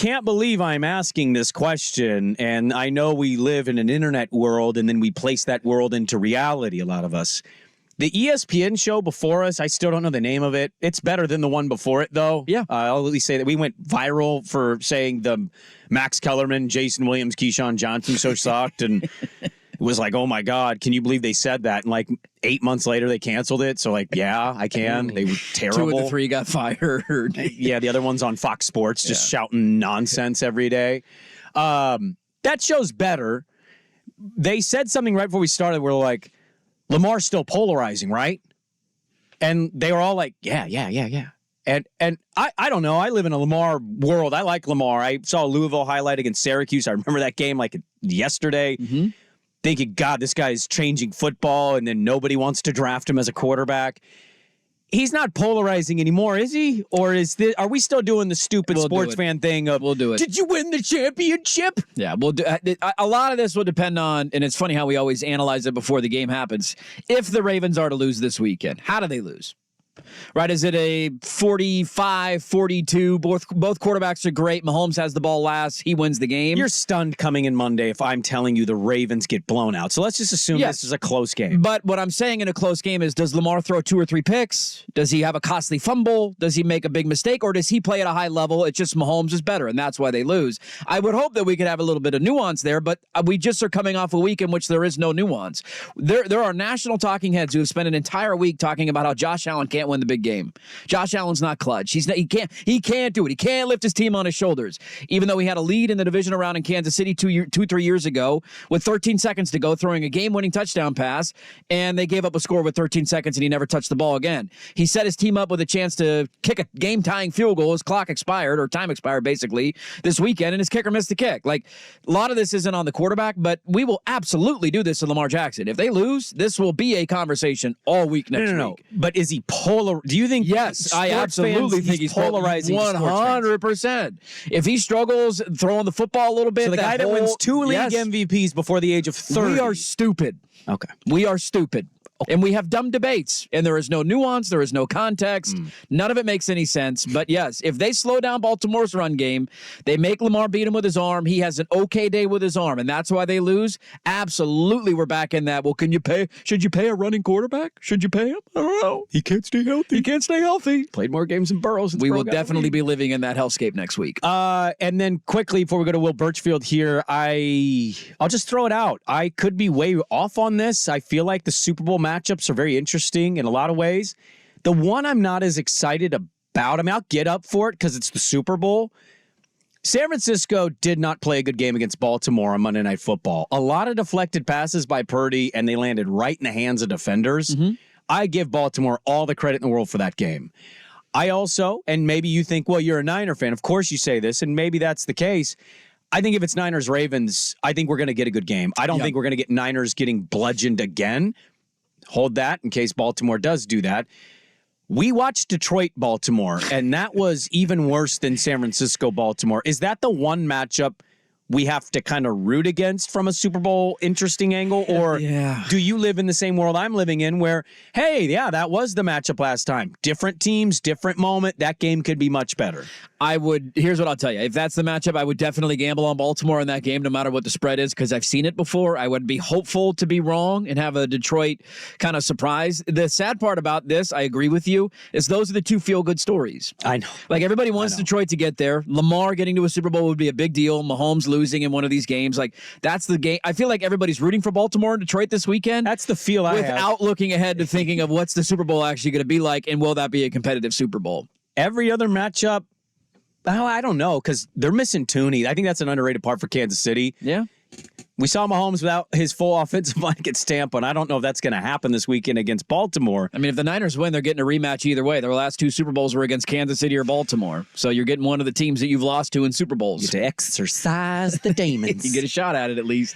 can't believe I'm asking this question, and I know we live in an internet world, and then we place that world into reality, a lot of us. The ESPN show before us, I still don't know the name of it. It's better than the one before it, though. Yeah. I'll at least say that we went viral for saying the Max Kellerman, Jason Williams, Keyshawn Johnson show sucked, and it was like, oh, my God, can you believe they said that? And like 8 months later, they canceled it. So like, yeah, I can. They were terrible. 2 of the 3 got fired. Yeah, the other one's on Fox Sports, just shouting nonsense every day. That show's better. They said something right before we started. We're like, Lamar's still polarizing, right? And they were all like, yeah. And I don't know. I live in a Lamar world. I like Lamar. I saw a Louisville highlight against Syracuse. I remember that game like yesterday. Mm-hmm. Thinking, God, this guy's changing football, and then nobody wants to draft him as a quarterback. He's not polarizing anymore, is he? Or are we still doing the stupid sports fan thing of, we'll do it. Did you win the championship? Yeah, we'll do. A lot of this will depend on, and it's funny how we always analyze it before the game happens. If the Ravens are to lose this weekend, how do they lose? Right? Is it a 45-42? Both quarterbacks are great. Mahomes has the ball last. He wins the game. You're stunned coming in Monday if I'm telling you the Ravens get blown out. So let's just assume this is a close game. But what I'm saying in a close game is, does Lamar throw 2 or 3 picks? Does he have a costly fumble? Does he make a big mistake? Or does he play at a high level? It's just Mahomes is better, and that's why they lose. I would hope that we could have a little bit of nuance there, but we just are coming off a week in which there is no nuance. There are national talking heads who have spent an entire week talking about how Josh Allen can't win the big game. Josh Allen's not clutch. He can't do it. He can't lift his team on his shoulders. Even though he had a lead in the divisional round in Kansas City 3 years ago with 13 seconds to go, throwing a game-winning touchdown pass, and they gave up a score with 13 seconds, and he never touched the ball again. He set his team up with a chance to kick a game-tying field goal. His clock expired, or time expired, basically, this weekend, and his kicker missed the kick. Like, a lot of this isn't on the quarterback, but we will absolutely do this to Lamar Jackson. If they lose, this will be a conversation all week next week. No. But is he polar? Do you think? Yes, I absolutely think he's polarizing. 100%. If he struggles throwing the football a little bit, so the guy that wins 2 league MVPs before the age of 30. We are stupid. Okay. We are stupid. And we have dumb debates, and there is no nuance, there is no context. None of it makes any sense. But yes, if they slow down Baltimore's run game, they make Lamar beat him with his arm. He has an okay day with his arm, and that's why they lose. Absolutely, we're back in that. Well, should you pay a running quarterback? Should you pay him? I don't know. He can't stay healthy. Played more games than Burrows. We will definitely be living in that hellscape next week. And then quickly, before we go to Will Birchfield here, I'll just throw it out. I could be way off on this. I feel like the Super Bowl matchups are very interesting in a lot of ways. The one I'm not as excited about, I'll get up for it because it's the Super Bowl. San Francisco did not play a good game against Baltimore on Monday Night Football. A lot of deflected passes by Purdy, and they landed right in the hands of defenders. Mm-hmm. I give Baltimore all the credit in the world for that game. I also, and maybe you think, well, you're a Niner fan. Of course you say this, and maybe that's the case. I think if it's Niners-Ravens, I think we're going to get a good game. I don't think we're going to get Niners getting bludgeoned again. Hold that in case Baltimore does do that. We watched Detroit-Baltimore, and that was even worse than San Francisco-Baltimore. Is that the one matchup we have to kind of root against from a Super Bowl interesting angle? Or do you live in the same world I'm living in where, hey, that was the matchup last time. Different teams, different moment. That game could be much better. Here's what I'll tell you. If that's the matchup, I would definitely gamble on Baltimore in that game, no matter what the spread is, because I've seen it before. I would be hopeful to be wrong and have a Detroit kind of surprise. The sad part about this, I agree with you, is those are the two feel-good stories. I know. Like, everybody wants Detroit to get there. Lamar getting to a Super Bowl would be a big deal. Mahomes losing in one of these games. Like, that's the game. I feel like everybody's rooting for Baltimore and Detroit this weekend. That's the feel I have. Without looking ahead to thinking of what's the Super Bowl actually going to be like, and will that be a competitive Super Bowl? Every other matchup, I don't know, because they're missing Tooney. I think that's an underrated part for Kansas City. Yeah. We saw Mahomes without his full offensive line against Tampa, and I don't know if that's going to happen this weekend against Baltimore. I mean, if the Niners win, they're getting a rematch either way. Their last 2 Super Bowls were against Kansas City or Baltimore. So you're getting one of the teams that you've lost to in Super Bowls. You get to exercise the demons. You get a shot at it at least.